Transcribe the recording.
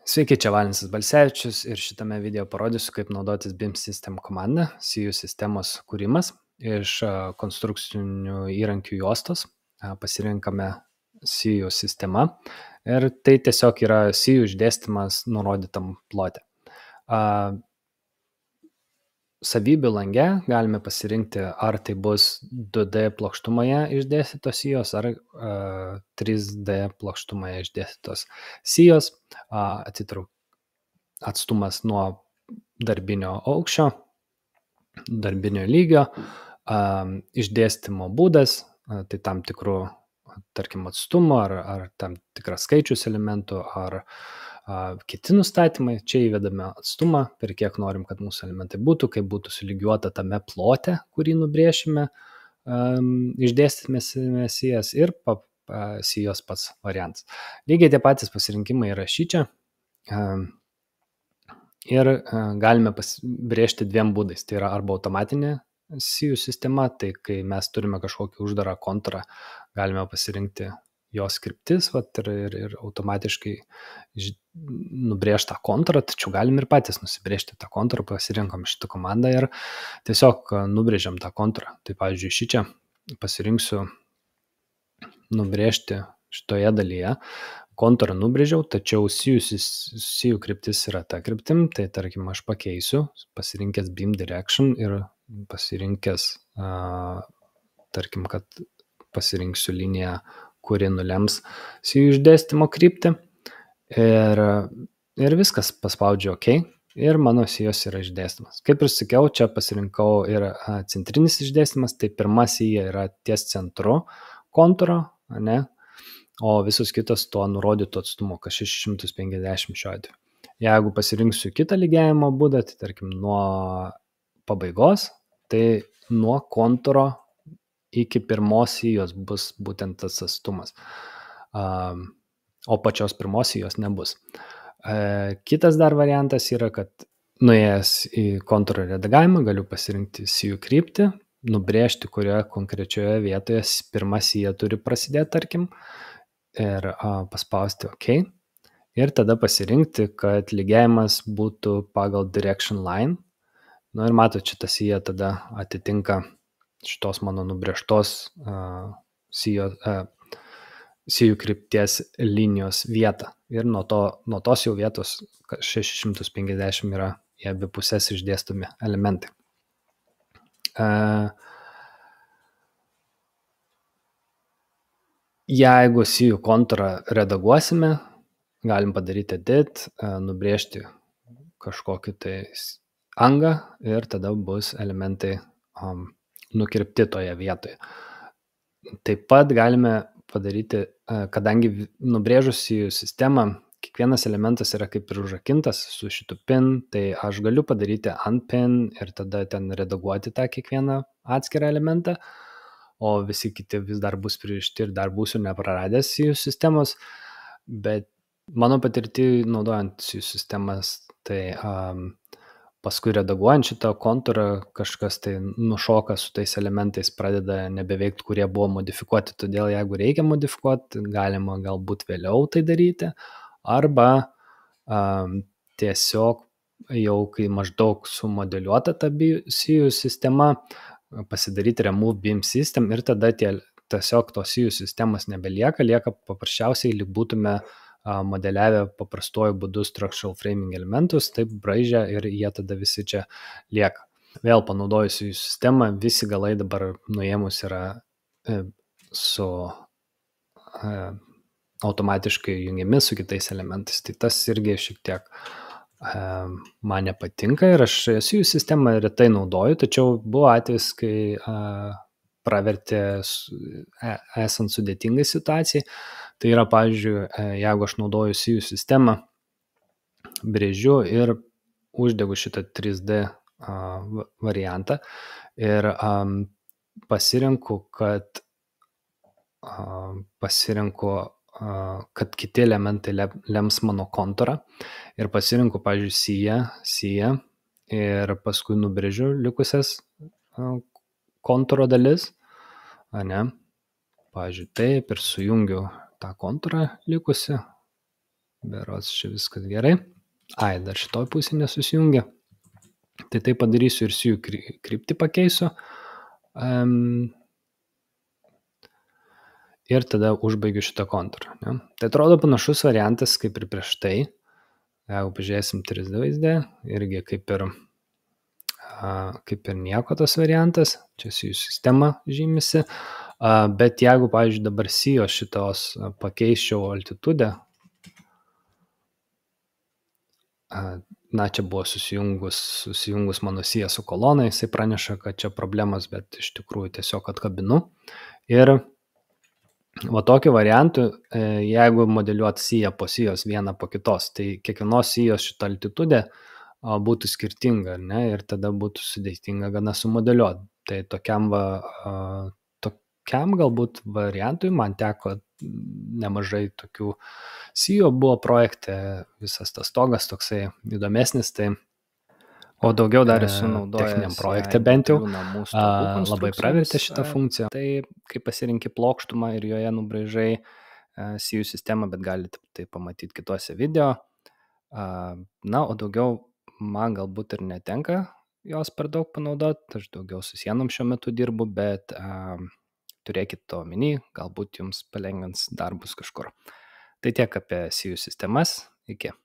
Sveiki, čia Valinsas Balsevičius ir šitame video parodysiu, kaip naudotis BIM System komanda, SIU sistemos kūrimas. Iš konstrukcinių įrankių juostos pasirinkame SIU sistema ir tai tiesiog yra SIU išdėstymas nurodytam plote. Savybių lange galime pasirinkti, ar tai bus 2D plokštumoje išdėstytos sijos, ar 3D plokštumoje išdėstytos sijos, atstumas nuo darbinio aukščio, darbinio lygio, išdėstymo būdas, tai tam tikrų, tarkim, atstumo, ar tam tikras skaičius elementų, ar kiti nustatymai. Čia įvedame atstumą, per kiek norim, kad mūsų elementai būtų, kaip būtų sulygiuota tame plote, kurį nubrėšime, išdėstysime sijas ir sijos pats variantas. Lygiai tie patys pasirinkimai yra šičia ir galime brėžti dviem būdais. Tai yra arba automatinė sijų sistema, tai kai mes turime kažkokį uždarą konturą, galime pasirinkti jos kryptis ir automatiškai nubrėžtą konturą, tačiau galim ir patys nusibrėžti tą konturą, pasirinkom šitą komandą ir tiesiog nubrėžiam tą konturą. Tai pavyzdžiui, šičia pasirinksiu nubrėžti šitoje dalyje. Konturą nubrėžiau, tačiau SIU kryptis yra ta kryptim, tai tarkim aš pakeisiu, pasirinkęs BIM Direction ir pasirinkęs, tarkim, kad pasirinksiu liniją, kuri nulems SIU išdėstymo kryptį ir viskas, paspaudžiu OK ir mano sijos yra išdėstymas. Kaip ir sakiau, čia pasirinkau ir centrinis išdėstymas, tai pirma sija yra ties centru kontūro, ne? O visus kitas tuo nurodytų atstumu, kas 650 šiuo atveju. Jeigu pasirinksiu kitą lygiavimo būdą, tai tarkim nuo pabaigos, tai nuo kontūro iki pirmos sijos bus būtent tas atstumas, o pačios pirmos sijos nebus. Kitas dar variantas yra, kad nuėjęs į kontūro redagavimą galiu pasirinkti sijų kryptį, nubrėžti, kurioje konkrečioje vietoje pirma sija turi prasidėti, tarkim, ir paspausti OK. Ir tada pasirinkti, kad lygiavimas būtų pagal direction line. Ir matot, šitą siją tada atitinka šitos mano nubrėžtos sijų krypties linijos vietą. Ir nuo tos jau vietos 650 yra į abi pusės išdėstomi elementai. Jeigu sijų kontūrą redaguosime, galim padaryti edit, nubrėžti kažkokį tai angą ir tada bus elementai nukirpti toje vietoje. Taip pat galime padaryti, kadangi nubrėžus sijų sistemą, kiekvienas elementas yra kaip ir užrakintas su šitu pin, tai aš galiu padaryti unpin ir tada ten redaguoti tą kiekvieną atskirą elementą, o visi kiti vis dar bus pririšti ir dar būsiu nepraradęs sijų sistemos, bet mano patirtį naudojant sijų sistemas, tai paskui redaguojant šitą kontūrą kažkas tai nušoka su tais elementais, pradeda nebeveikti, kurie buvo modifikuoti, todėl jeigu reikia modifikuoti, galima galbūt vėliau tai daryti, arba tiesiog jau kai maždaug sumodeliuota ta SIU sistema, pasidaryti remove BIM system ir tada tiesiog tos SIU sistemos nebelieka, lieka paprasčiausiai lyg būtume modeliavę paprastuoju būdu structural framing elementus, taip braižę ir jie tada visi čia lieka. Vėl panaudojus jų sistemą, visi galai dabar nuėmus yra su automatiškai jungiami su kitais elementais. Tai tas irgi šiek tiek man nepatinka ir aš SIU sistemą retai naudoju, tačiau buvo atvejis, kai pravertė esant sudėtingai situacijai. Tai yra, pavyzdžiui, jeigu aš naudoju SIU sistemą, brėžiu ir uždegu šitą 3D variantą ir pasirinku, kad kiti elementai lems mano kontūrą ir pasirinku, pavyzdžiui, siją ir paskui nubrėžiu likusias kontūro dalis, ne? Pavyzdžiui, taip ir sujungiu tą kontūrą likusi berods čia viskas gerai. Dar šitoj pusė nesusijungia. Tai padarysiu ir SIU kryptį pakeisiu. Ir tada užbaigiu šitą kontūrą. Ne? Tai atrodo panašus variantas kaip ir prieš tai. Jeigu pažiūrėsim 3D vaizdę, irgi kaip ir nieko tas variantas. Čia SIU sistema žymisi. Bet jeigu, pavyzdžiui, dabar SIO šitos pakeiščiau altitudę, čia buvo susijungus mano sija su kolona, jisai praneša, kad čia problemas, bet iš tikrųjų tiesiog atkabinu. Ir va tokiu variantu, jeigu modeliuot siją po sijos vieną po kitos, tai kiekvienos sijos šitą altitudę būtų skirtinga, ne? Ir tada būtų sudėtinga gana sumodeliuoti. Tai tokiam galbūt variantui man teko nemažai tokių SIO buvo projekte, visas tas stogas toksai įdomesnis, tai o daugiau dar esu naudojęs techniniam projekte bent jau, labai pravertė šitą funkciją. Tai kai pasirinki plokštumą ir joje nubraižai SIO sistemą, bet galite tai pamatyti kituose video. O daugiau man galbūt ir netenka jos per daug panaudoti, aš daugiau su sienom šiuo metu dirbu, bet turėkit to omeny, galbūt jums palengvins darbus kažkur. Tai tiek apie SIO sistemas. Iki.